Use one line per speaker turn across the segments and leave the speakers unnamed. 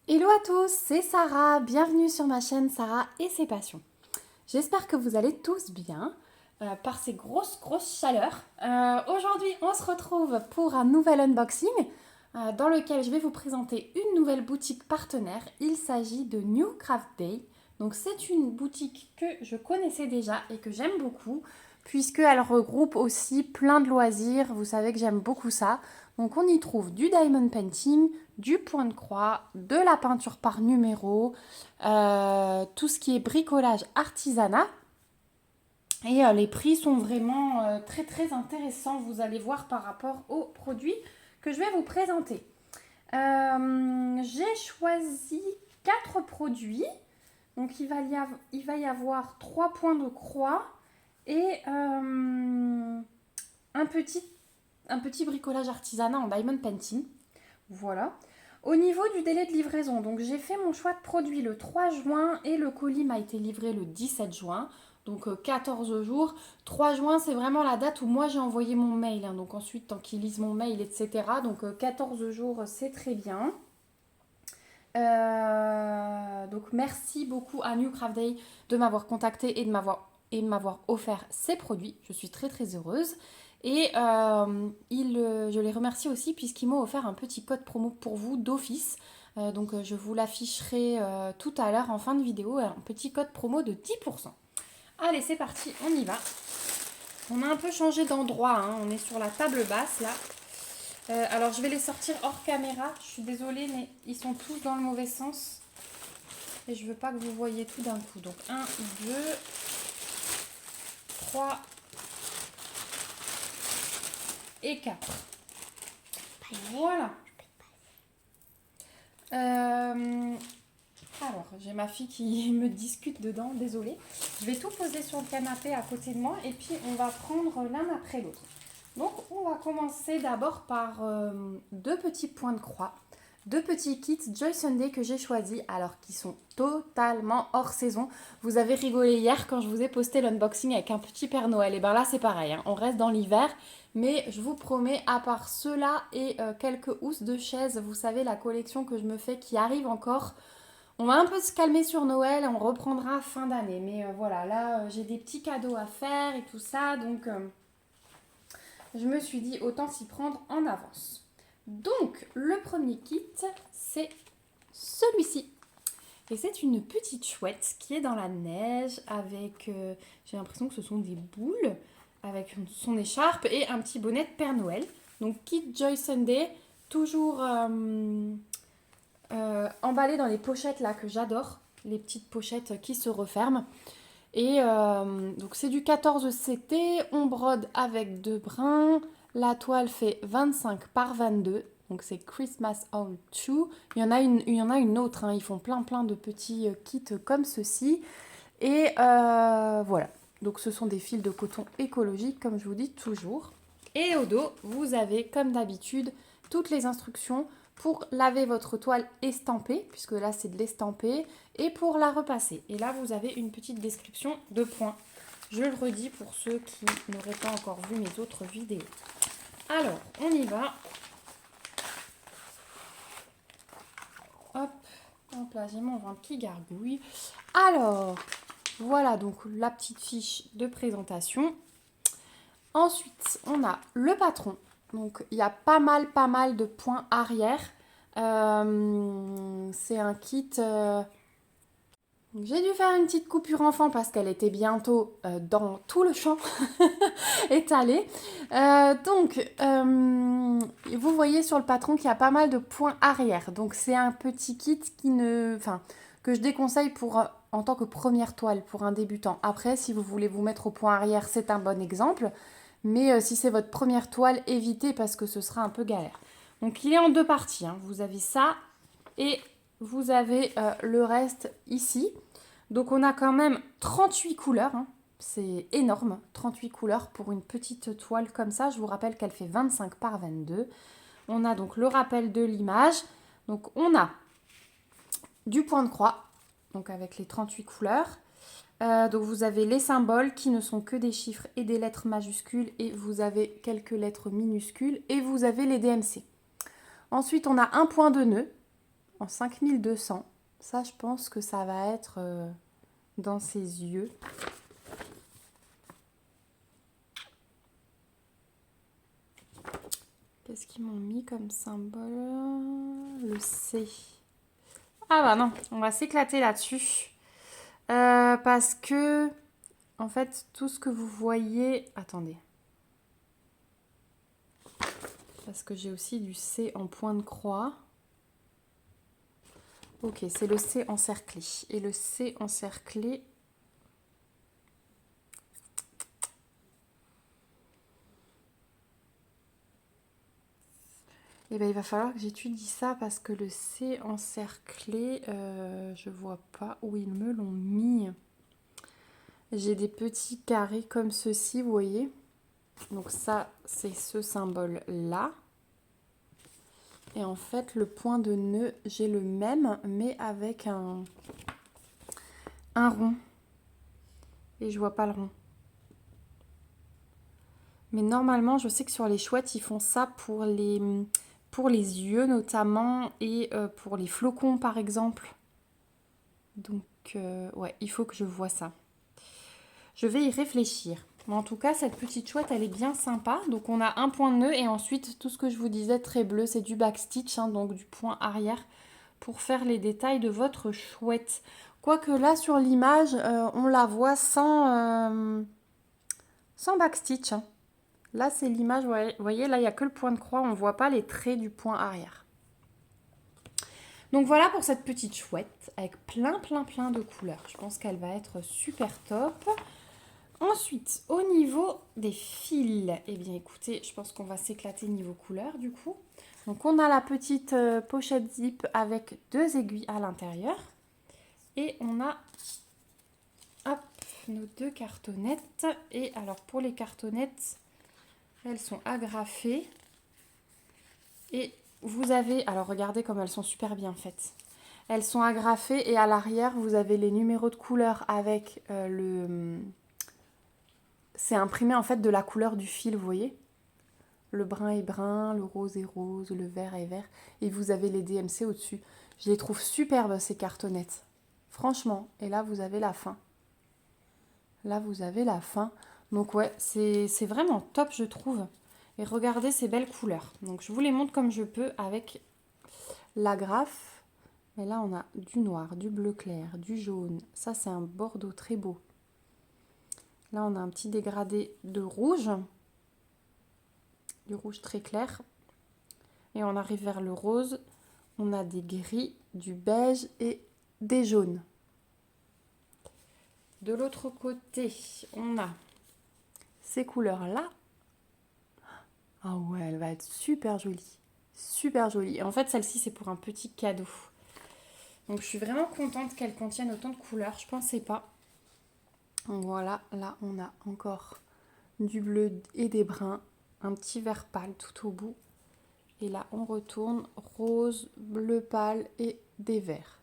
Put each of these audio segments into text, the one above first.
Hello à tous, c'est Sarah, bienvenue sur ma chaîne Sarah et ses passions. J'espère que vous allez tous bien par ces grosses chaleurs. Aujourd'hui on se retrouve pour un nouvel unboxing dans lequel je vais vous présenter une nouvelle boutique partenaire. Il s'agit de New Craft Day. Donc c'est une boutique que je connaissais déjà et que j'aime beaucoup puisqu'elle regroupe aussi plein de loisirs. Vous savez que j'aime beaucoup ça. Donc on y trouve du diamond painting, du point de croix, de la peinture par numéro, tout ce qui est bricolage artisanat. Et les prix sont vraiment très intéressants, vous allez voir par rapport aux produits que je vais vous présenter. J'ai choisi 4 produits. Donc il va y avoir 3 points de croix et un petit bricolage artisanat en diamond painting. Voilà. Au niveau du délai de livraison, donc j'ai fait mon choix de produit le 3 juin et le colis m'a été livré le 17 juin. Donc 14 jours. 3 juin, c'est vraiment la date où moi j'ai envoyé mon mail. Hein. Donc ensuite, tant qu'ils lisent mon mail, etc. Donc 14 jours, c'est très bien. Donc merci beaucoup à New Craft Day de m'avoir contacté et de m'avoir offert ces produits. Je suis très heureuse. Et je les remercie aussi puisqu'ils m'ont offert un petit code promo pour vous d'office. Donc je vous l'afficherai tout à l'heure en fin de vidéo, un petit code promo de 10%. Allez, c'est parti, on y va. On a un peu changé d'endroit, hein. On est sur la table basse là. Alors je vais les sortir hors caméra, je suis désolée mais ils sont tous dans le mauvais sens. Et je veux pas que vous voyez tout d'un coup. Donc 1, 2, 3 et 4. Voilà. Alors, j'ai ma fille qui me discute dedans, désolée. Je vais tout poser sur le canapé à côté de moi et puis on va prendre l'un après l'autre. Donc, on va commencer d'abord par 2 petits points de croix. 2 petits kits Joy Sunday que j'ai choisis, alors qui sont totalement hors saison. Vous avez rigolé hier quand je vous ai posté l'unboxing avec un petit Père Noël. Et bien là, c'est pareil, hein. On reste dans l'hiver. Mais je vous promets, à part ceux-là et quelques housses de chaises, vous savez, la collection que je me fais qui arrive encore. On va un peu se calmer sur Noël et on reprendra fin d'année. Mais voilà, là, j'ai des petits cadeaux à faire et tout ça. Donc, je me suis dit, autant s'y prendre en avance. Donc, le premier kit, c'est celui-ci. Et c'est une petite chouette qui est dans la neige avec, j'ai l'impression que ce sont des boules, avec son écharpe et un petit bonnet de Père Noël. Donc, kit Joy Sunday, toujours emballé dans les pochettes là que j'adore, les petites pochettes qui se referment. Et donc c'est du 14 CT, on brode avec 2 brins, la toile fait 25 par 22, donc c'est Christmas All Two. Il y en a une autre, hein. Ils font plein de petits kits comme ceci. Et voilà, donc ce sont des fils de coton écologique comme je vous dis toujours. Et au dos, vous avez comme d'habitude toutes les instructions pour laver votre toile estampée, puisque là c'est de l'estampé, et pour la repasser. Et là vous avez une petite description de points. Je le redis pour ceux qui n'auraient pas encore vu mes autres vidéos. Alors, on y va. Hop, hop là, j'ai mon ventre qui gargouille. Alors, voilà donc la petite fiche de présentation. Ensuite, on a le patron. Donc, il y a pas mal de points arrière. C'est un kit... J'ai dû faire une petite coupure enfant parce qu'elle était bientôt dans tout le champ étalée. Vous voyez sur le patron qu'il y a pas mal de points arrière. Donc, c'est un petit kit que je déconseille en tant que première toile pour un débutant. Après, si vous voulez vous mettre au point arrière, c'est un bon exemple. Mais si c'est votre première toile, évitez parce que ce sera un peu galère. Donc il est en 2 parties. Hein. Vous avez ça et vous avez le reste ici. Donc on a quand même 38 couleurs. Hein. C'est énorme, 38 couleurs pour une petite toile comme ça. Je vous rappelle qu'elle fait 25 par 22. On a donc le rappel de l'image. Donc on a du point de croix, donc avec les 38 couleurs. Donc vous avez les symboles qui ne sont que des chiffres et des lettres majuscules et vous avez quelques lettres minuscules et vous avez les DMC. Ensuite on a un point de nœud en 5200. Ça, je pense que ça va être dans ses yeux. Qu'est-ce qu'ils m'ont mis comme symbole? Le C. Ah bah non, on va s'éclater là-dessus. Parce que, en fait, tout ce que vous voyez... Attendez. Parce que j'ai aussi du C en point de croix. Ok, c'est le C encerclé. Et le C encerclé... Eh bien, il va falloir que j'étudie ça parce que le C encerclé, je vois pas où ils me l'ont mis. J'ai des petits carrés comme ceci, vous voyez. Donc ça, c'est ce symbole-là. Et en fait, le point de nœud, j'ai le même, mais avec un rond. Et je vois pas le rond. Mais normalement, je sais que sur les chouettes, ils font ça pour les yeux notamment et pour les flocons, par exemple. Donc, ouais, il faut que je vois ça. Je vais y réfléchir. Mais en tout cas, cette petite chouette, elle est bien sympa. Donc, on a un point de nœud et ensuite, tout ce que je vous disais, très bleu, c'est du backstitch, hein, donc du point arrière, pour faire les détails de votre chouette. Quoique là, sur l'image, on la voit sans backstitch. Hein. Là, c'est l'image, vous voyez, là, il n'y a que le point de croix, on ne voit pas les traits du point arrière. Donc voilà pour cette petite chouette, avec plein de couleurs. Je pense qu'elle va être super top. Ensuite, au niveau des fils, eh bien écoutez, je pense qu'on va s'éclater niveau couleur du coup. Donc on a la petite pochette zip avec 2 aiguilles à l'intérieur. Et on a hop, nos 2 cartonnettes. Et alors pour les cartonnettes, elles sont agrafées. Et vous avez, alors regardez comme elles sont super bien faites. Elles sont agrafées et à l'arrière, vous avez les numéros de couleur avec c'est imprimé en fait de la couleur du fil, vous voyez. Le brun est brun, le rose est rose, le vert est vert. Et vous avez les DMC au-dessus. Je les trouve superbes ces cartonnettes. Franchement. Et là, vous avez la fin. Là, vous avez la fin. Donc ouais, c'est vraiment top, je trouve. Et regardez ces belles couleurs. Donc je vous les montre comme je peux avec l'agrafe. Mais là, on a du noir, du bleu clair, du jaune. Ça, c'est un bordeaux très beau. Là, on a un petit dégradé de rouge. Du rouge très clair. Et on arrive vers le rose. On a des gris, du beige et des jaunes. De l'autre côté, on a ces couleurs-là. Ah ouais, elle va être super jolie. Super jolie. Et en fait, celle-ci, c'est pour un petit cadeau. Donc, je suis vraiment contente qu'elle contienne autant de couleurs. Je pensais pas. Donc, voilà, là, on a encore du bleu et des bruns. Un petit vert pâle tout au bout. Et là, on retourne rose, bleu pâle et des verts.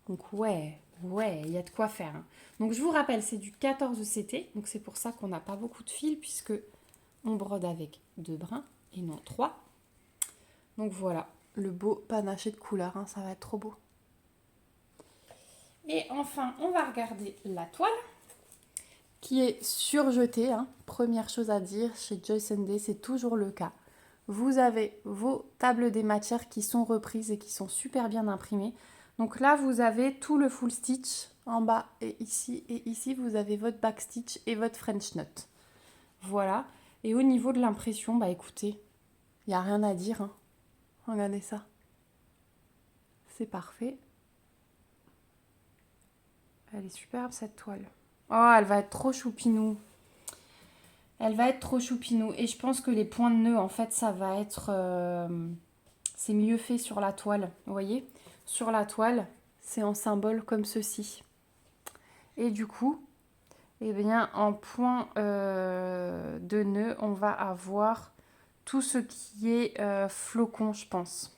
Donc, ouais, il y a de quoi faire. Hein. Donc, je vous rappelle, c'est du 14 CT. Donc, c'est pour ça qu'on n'a pas beaucoup de fils puisque on brode avec 2 brins et non 3. Donc, voilà, le beau panaché de couleurs. Hein, ça va être trop beau. Et enfin, on va regarder la toile qui est surjetée. Hein. Première chose à dire, chez Joyce & Day, c'est toujours le cas. Vous avez vos tables des matières qui sont reprises et qui sont super bien imprimées. Donc là, vous avez tout le full stitch en bas et ici, vous avez votre back stitch et votre French knot. Voilà. Et au niveau de l'impression, bah écoutez, il n'y a rien à dire. Hein. Regardez ça. C'est parfait. Elle est superbe cette toile. Oh, elle va être trop choupinou. Elle va être trop choupinou. Et je pense que les points de nœud, en fait, ça va être... c'est mieux fait sur la toile. Vous voyez ? Sur la toile, c'est en symbole comme ceci. Et du coup, eh bien, en point de nœud, on va avoir tout ce qui est flocon, je pense.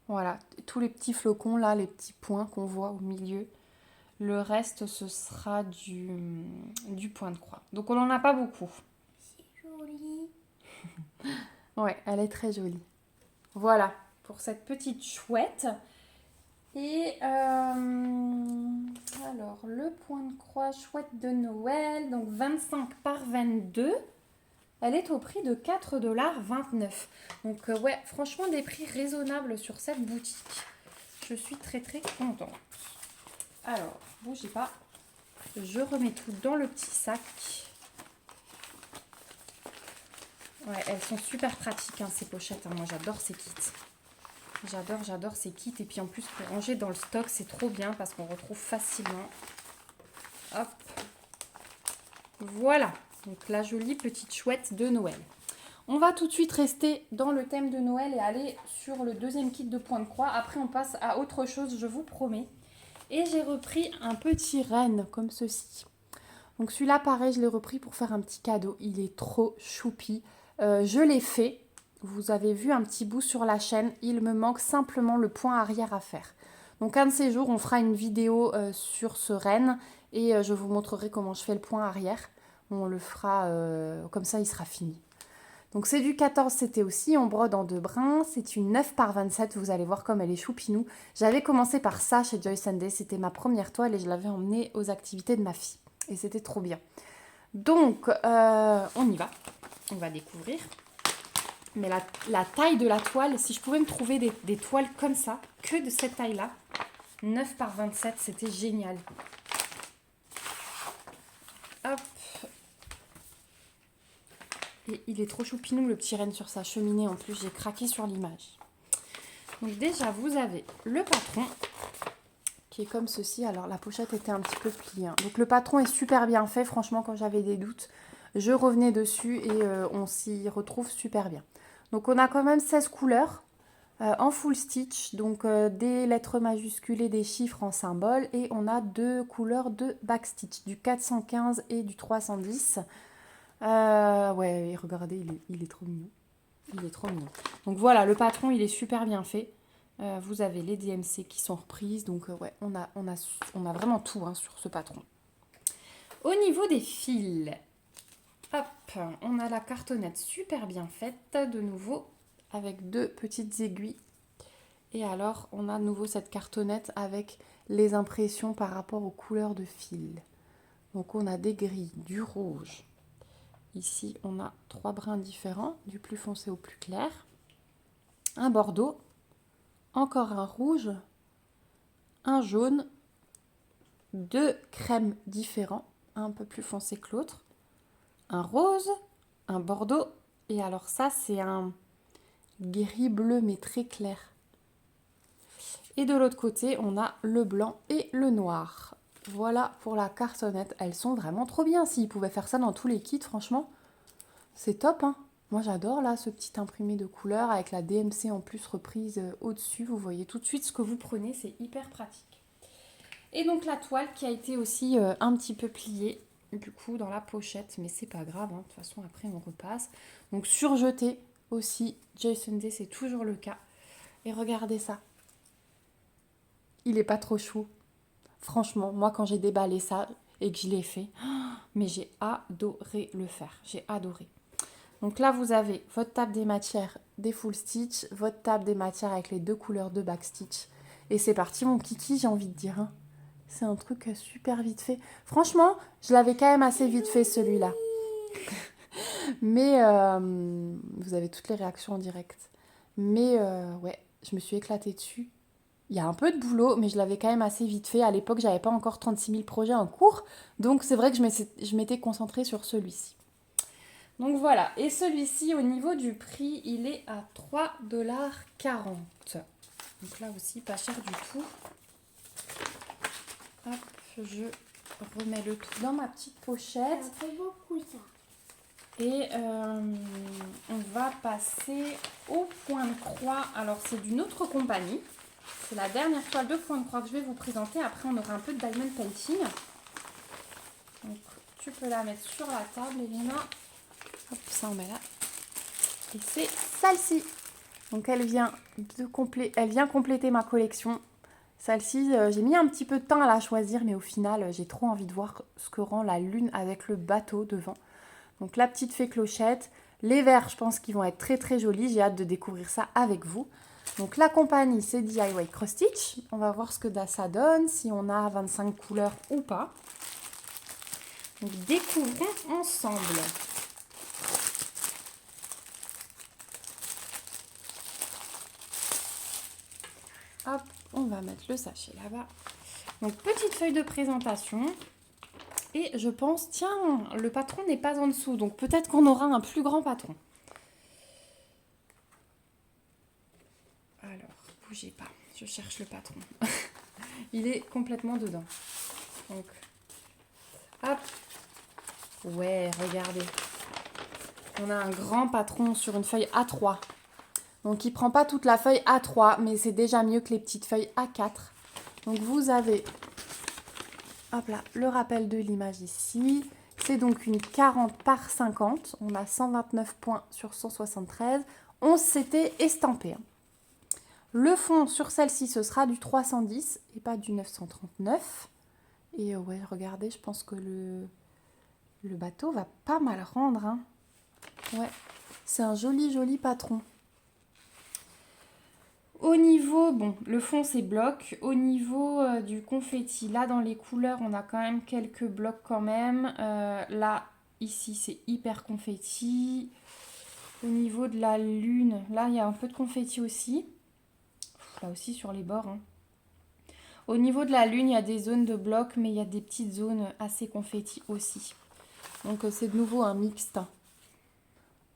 Voilà, tous les petits flocons, là, les petits points qu'on voit au milieu. Le reste, ce sera du point de croix. Donc, on n'en a pas beaucoup.
C'est joli.
Ouais, elle est très jolie. Voilà, pour cette petite chouette. Et alors, le point de croix chouette de Noël, donc 25 par 22, elle est au prix de 4,29 $. Donc ouais, franchement des prix raisonnables sur cette boutique. Je suis très très contente. Alors, bougez pas, je remets tout dans le petit sac. Ouais, elles sont super pratiques hein, ces pochettes, hein. Moi j'adore ces kits. J'adore ces kits. Et puis en plus, pour ranger dans le stock, c'est trop bien parce qu'on retrouve facilement. Hop. Voilà. Donc la jolie petite chouette de Noël. On va tout de suite rester dans le thème de Noël et aller sur le deuxième kit de point de croix. Après, on passe à autre chose, je vous promets. Et j'ai repris un petit renne comme ceci. Donc celui-là, pareil, je l'ai repris pour faire un petit cadeau. Il est trop choupi. Je l'ai fait. Vous avez vu un petit bout sur la chaîne. Il me manque simplement le point arrière à faire. Donc un de ces jours, on fera une vidéo sur ce renne. Et je vous montrerai comment je fais le point arrière. On le fera comme ça, il sera fini. Donc c'est du 14 CT aussi, on brode en 2 brins, c'est une 9 par 27, vous allez voir comme elle est choupinou. J'avais commencé par ça chez Joyce & Day, c'était ma première toile et je l'avais emmenée aux activités de ma fille. Et c'était trop bien. Donc on y va, on va découvrir. Mais la taille de la toile, si je pouvais me trouver des toiles comme ça, que de cette taille-là, 9 par 27, c'était génial. Hop. Et il est trop choupinou le petit renne sur sa cheminée. En plus, j'ai craqué sur l'image. Donc déjà, vous avez le patron qui est comme ceci. Alors, la pochette était un petit peu pliée, hein. Donc, le patron est super bien fait. Franchement, quand j'avais des doutes, je revenais dessus et on s'y retrouve super bien. Donc, on a quand même 16 couleurs en full stitch. Donc, des lettres majuscules et des chiffres en symbole. Et on a 2 couleurs de backstitch, du 415 et du 310. Ouais, regardez, il est trop mignon. Il est trop mignon. Donc voilà, le patron, il est super bien fait. Vous avez les DMC qui sont reprises. Donc ouais, on a vraiment tout hein, sur ce patron. Au niveau des fils, hop, on a la cartonnette super bien faite, de nouveau, avec 2 petites aiguilles. Et alors, on a de nouveau cette cartonnette avec les impressions par rapport aux couleurs de fil. Donc on a des gris, du rouge. Ici, on a 3 brins différents, du plus foncé au plus clair. Un bordeaux, encore un rouge, un jaune, 2 crèmes différents, un peu plus foncé que l'autre, un rose, un bordeaux, et alors ça, c'est un gris bleu, mais très clair. Et de l'autre côté, on a le blanc et le noir. Voilà pour la cartonnette. Elles sont vraiment trop bien. S'ils pouvaient faire ça dans tous les kits, franchement, c'est top, hein. Moi, j'adore là ce petit imprimé de couleur avec la DMC en plus reprise au-dessus. Vous voyez tout de suite ce que vous prenez, c'est hyper pratique. Et donc la toile qui a été aussi un petit peu pliée du coup dans la pochette, mais c'est pas grave, hein. De toute façon après on repasse. Donc surjeté aussi, Joyce & Day, c'est toujours le cas. Et regardez ça. Il est pas trop chou. Franchement, moi quand j'ai déballé ça et que je l'ai fait, mais j'ai adoré le faire. J'ai adoré. Donc là, vous avez votre table des matières des full stitch, votre table des matières avec les 2 couleurs de back stitch. Et c'est parti, mon kiki, j'ai envie de dire. Hein. C'est un truc super vite fait. Franchement, je l'avais quand même assez vite fait, celui-là. Mais vous avez toutes les réactions en direct. Mais ouais, je me suis éclatée dessus. Il y a un peu de boulot, mais je l'avais quand même assez vite fait. À l'époque, j'avais pas encore 36 000 projets en cours. Donc c'est vrai que je m'étais concentrée sur celui-ci. Donc voilà, et celui-ci au niveau du prix, il est à 3,40 $. Donc là aussi, pas cher du tout. Hop, je remets le tout dans ma petite pochette.
Ça fait beaucoup ça.
Et on va passer au point de croix. Alors c'est d'une autre compagnie. C'est la dernière toile de point de croix que je vais vous présenter. Après on aura un peu de diamond painting. Donc tu peux la mettre sur la table, Elena. Hop, ça on met là. Et c'est celle-ci. Donc elle vient compléter ma collection. Celle-ci, j'ai mis un petit peu de temps à la choisir, mais au final, j'ai trop envie de voir ce que rend la lune avec le bateau devant. Donc la petite fée clochette, Les verts, je pense qu'ils vont être très très jolis. J'ai hâte de découvrir ça avec vous. Donc la compagnie, c'est DIY Cross Stitch. On va voir ce que ça donne, si on a 25 couleurs ou pas. Donc découvrons ensemble. Hop, on va mettre le sachet là-bas. Donc petite feuille de présentation. Et je pense, tiens, le patron n'est pas en dessous. Donc peut-être qu'on aura un plus grand patron. Alors, bougez pas, je cherche le patron. Il est complètement dedans. Donc, hop. Ouais, regardez. On a un grand patron sur une feuille A3. Donc, il ne prend pas toute la feuille A3, mais c'est déjà mieux que les petites feuilles A4. Donc, vous avez, hop là, le rappel de l'image ici. C'est donc une 40 par 50. On a 129 points sur 173. 11 c'était estampé. Le fond sur celle-ci, ce sera du 310 et pas du 939. Et ouais, regardez, je pense que le bateau va pas mal rendre. Hein. Ouais, c'est un joli, joli patron. Au niveau, bon, le fond c'est bloc. Au niveau du confetti, là dans les couleurs, on a quand même quelques blocs quand même. Là, ici, c'est hyper confetti. Au niveau de la lune, là, il y a un peu de confetti aussi. Là aussi sur les bords. Hein. Au niveau de la lune, il y a des zones de blocs, mais il y a des petites zones assez confetti aussi. Donc c'est de nouveau un mixte.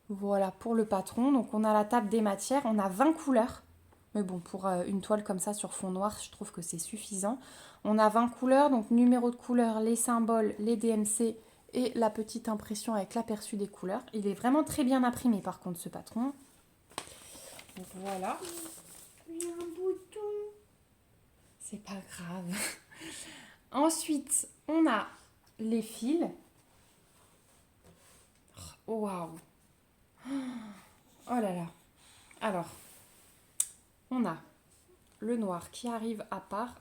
Voilà pour le patron. Donc on a la table des matières, on a 20 couleurs. Mais bon, pour une toile comme ça sur fond noir, je trouve que c'est suffisant. On a 20 couleurs, donc numéro de couleur, les symboles, les DMC et la petite impression avec l'aperçu des couleurs. Il est vraiment très bien imprimé par contre ce patron. Donc voilà.
Il y a un bouton.
C'est pas grave. Ensuite, on a les fils. Waouh. Oh là là. Alors, on a le noir qui arrive à part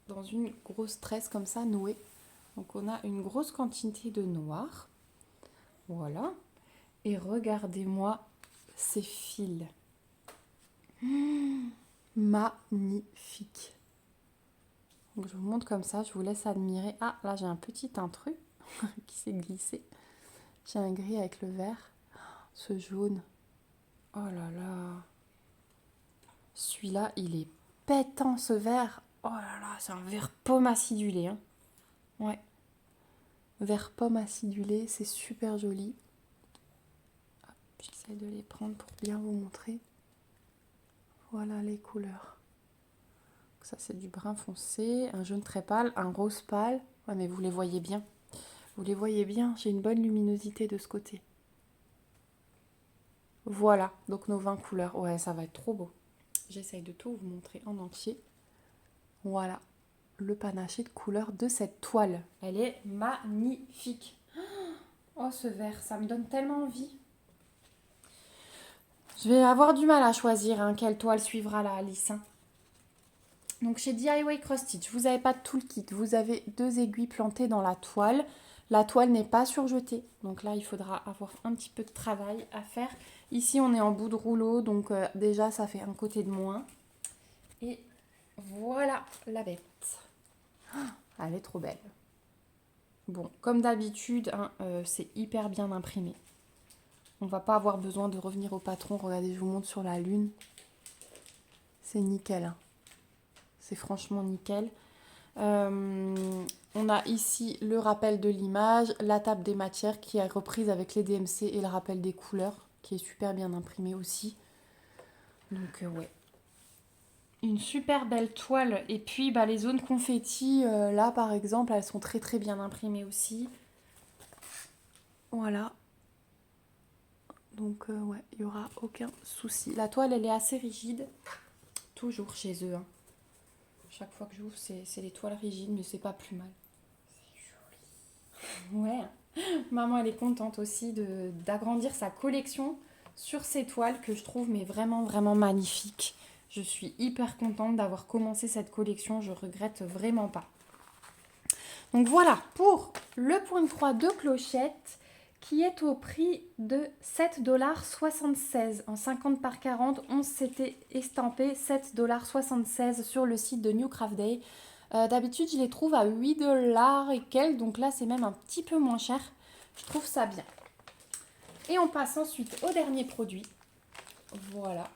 dans une grosse tresse comme ça nouée. Donc on a une grosse quantité de noir. Voilà. Et regardez-moi ces fils. Magnifique. Donc je vous montre comme ça, je vous laisse admirer. Ah, là j'ai un petit intrus qui s'est glissé. J'ai un gris avec le vert. Ce jaune. Oh là là. Celui-là, il est pétant ce vert. Oh là là, c'est un vert pomme acidulé. Hein. Ouais. Vert pomme acidulé, c'est super joli. J'essaie de les prendre pour bien vous montrer. Voilà les couleurs. Ça, c'est du brun foncé, un jaune très pâle, un rose pâle. Ouais, mais vous les voyez bien. Vous les voyez bien, j'ai une bonne luminosité de ce côté. Voilà, donc nos 20 couleurs. Ouais, ça va être trop beau. J'essaye de tout vous montrer en entier. Voilà, le panaché de couleurs de cette toile. Elle est magnifique. Oh, ce vert, ça me donne tellement envie. Je vais avoir du mal à choisir hein, quelle toile suivra la Alice. Hein. Donc chez DIY Cross Stitch, vous n'avez pas tout le kit. Vous avez 2 aiguilles plantées dans la toile. La toile n'est pas surjetée. Donc là, il faudra avoir un petit peu de travail à faire. Ici, on est en bout de rouleau. Donc déjà, ça fait un côté de moins. Et voilà la bête. Elle est trop belle. Bon, comme d'habitude, hein, c'est hyper bien imprimé. On ne va pas avoir besoin de revenir au patron. Regardez, je vous montre sur la lune. C'est nickel. Hein. C'est franchement nickel. On a ici le rappel de l'image, la table des matières qui est reprise avec les DMC et le rappel des couleurs qui est super bien imprimé aussi. Donc ouais. Une super belle toile. Et puis bah, les zones confetti, là par exemple, elles sont très très bien imprimées aussi. Voilà. Donc ouais, il n'y aura aucun souci. La toile, elle est assez rigide. Toujours chez eux. Hein. Chaque fois que j'ouvre, c'est les toiles rigides, mais c'est pas plus mal. C'est joli. Ouais. Maman, elle est contente aussi d'agrandir sa collection sur ces toiles que je trouve mais vraiment, vraiment magnifiques. Je suis hyper contente d'avoir commencé cette collection. Je regrette vraiment pas. Donc voilà pour le point de croix de clochette qui est au prix de 7,76 $ en 50 par 40. On s'était estampé 7,76 $ sur le site de New Craft Day. D'habitude, je les trouve à 8 $ et quelques, donc là, c'est même un petit peu moins cher. Je trouve ça bien. Et on passe ensuite au dernier produit. Voilà.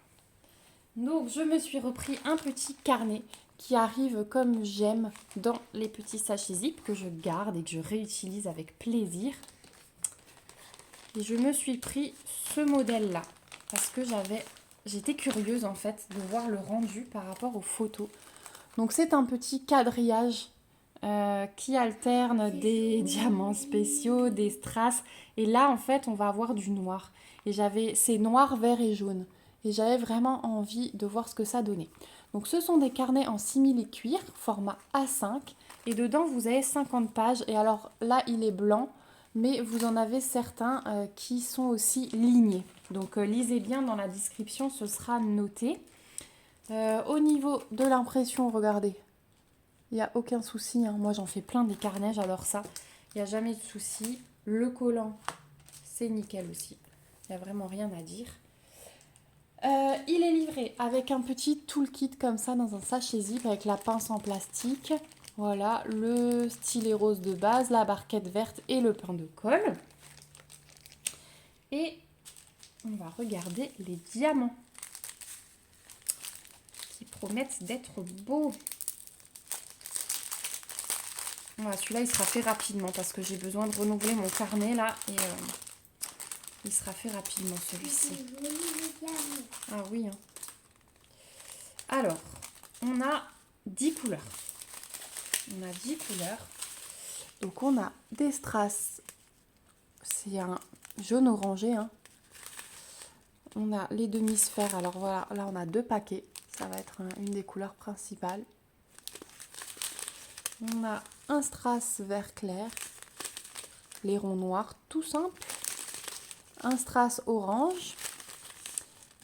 Donc, je me suis repris un petit carnet qui arrive comme j'aime dans les petits sachets zip que je garde et que je réutilise avec plaisir. Et je me suis pris ce modèle-là parce que j'étais curieuse en fait de voir le rendu par rapport aux photos. Donc c'est un petit quadrillage qui alterne des diamants spéciaux, des strass. Et là en fait on va avoir du noir. Et c'est noir, vert et jaune. Et j'avais vraiment envie de voir ce que ça donnait. Donc ce sont des carnets en simili cuir, format A5. Et dedans vous avez 50 pages. Et alors là il est blanc. Mais vous en avez certains qui sont aussi lignés. Donc lisez bien dans la description, ce sera noté. Au niveau de l'impression, regardez, il n'y a aucun souci. Hein. Moi j'en fais plein des carnets, j'adore ça. Il n'y a jamais de souci. Le collant, c'est nickel aussi. Il n'y a vraiment rien à dire. Il est livré avec un petit toolkit comme ça dans un sachet zip avec la pince en plastique. Voilà, le stylet rose de base, la barquette verte et le pain de colle. Et on va regarder les diamants qui promettent d'être beaux. Voilà, celui-là, il sera fait rapidement parce que j'ai besoin de renouveler mon carnet là. Et il sera fait rapidement celui-ci. Ah oui. Hein. Alors, on a 10 couleurs. On a 10 couleurs. Donc on a des strass. C'est un jaune orangé. Hein. On a les demi-sphères. Alors voilà, là on a 2 paquets. Ça va être une des couleurs principales. On a un strass vert clair. Les ronds noirs, tout simple. Un strass orange.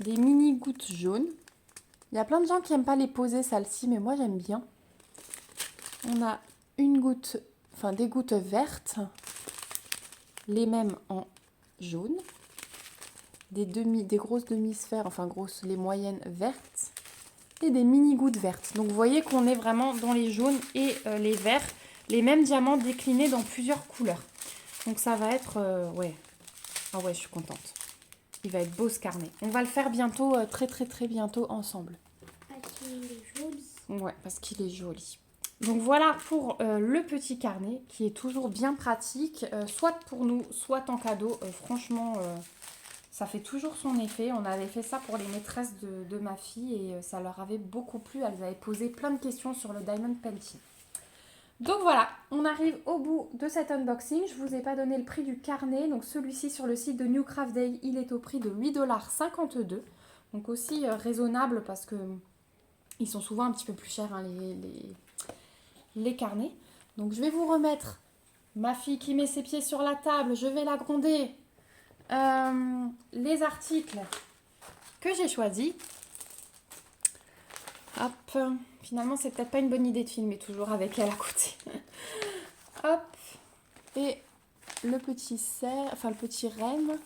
Des mini gouttes jaunes. Il y a plein de gens qui n'aiment pas les poser celles-ci, mais moi j'aime bien. On a des gouttes vertes, les mêmes en jaune, des grosses demi-sphères, les moyennes vertes, et des mini gouttes vertes. Donc vous voyez qu'on est vraiment dans les jaunes et les verts, les mêmes diamants déclinés dans plusieurs couleurs. Donc ça va être, ah ouais, je suis contente. Il va être beau ce carnet. On va le faire bientôt, très bientôt ensemble.
Parce qu'il est joli.
Ouais, parce qu'il est joli. Donc voilà pour le petit carnet qui est toujours bien pratique, soit pour nous, soit en cadeau. Franchement, ça fait toujours son effet. On avait fait ça pour les maîtresses de ma fille et ça leur avait beaucoup plu. Elles avaient posé plein de questions sur le diamond painting. Donc voilà, on arrive au bout de cet unboxing. Je ne vous ai pas donné le prix du carnet. Donc celui-ci sur le site de New Craft Day, il est au prix de 8,52 $. Donc aussi raisonnable parce que ils sont souvent un petit peu plus chers, hein, les carnets. Donc je vais vous remettre ma fille qui met ses pieds sur la table. Je vais la gronder. Les articles que j'ai choisis. Hop. Finalement, c'est peut-être pas une bonne idée de filmer toujours avec elle à côté. Hop. Et le petit le petit renne.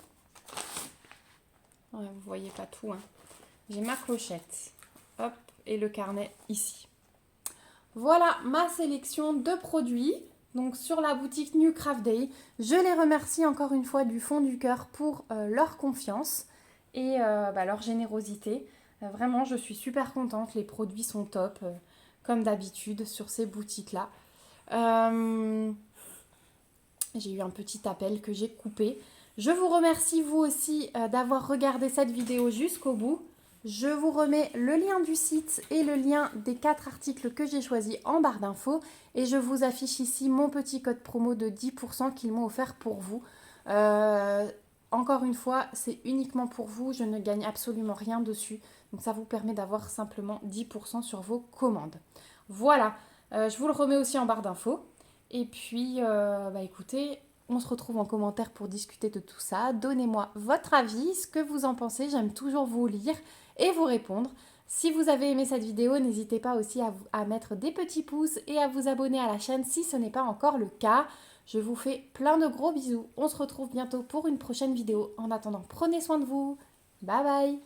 Ouais, vous voyez pas tout. Hein. J'ai ma clochette. Hop. Et le carnet ici. Voilà ma sélection de produits. Donc sur la boutique New Craft Day. Je les remercie encore une fois du fond du cœur pour leur confiance et leur générosité. Vraiment, je suis super contente. Les produits sont top, comme d'habitude, sur ces boutiques-là. J'ai eu un petit appel que j'ai coupé. Je vous remercie, vous aussi, d'avoir regardé cette vidéo jusqu'au bout. Je vous remets le lien du site et le lien des 4 articles que j'ai choisis en barre d'infos. Et je vous affiche ici mon petit code promo de 10% qu'ils m'ont offert pour vous. Encore une fois, c'est uniquement pour vous. Je ne gagne absolument rien dessus. Donc ça vous permet d'avoir simplement 10% sur vos commandes. Voilà, je vous le remets aussi en barre d'infos. Et puis, écoutez, on se retrouve en commentaire pour discuter de tout ça. Donnez-moi votre avis, ce que vous en pensez. J'aime toujours vous lire et vous répondre. Si vous avez aimé cette vidéo, n'hésitez pas aussi à mettre des petits pouces et à vous abonner à la chaîne si ce n'est pas encore le cas. Je vous fais plein de gros bisous. On se retrouve bientôt pour une prochaine vidéo. En attendant, prenez soin de vous. Bye bye.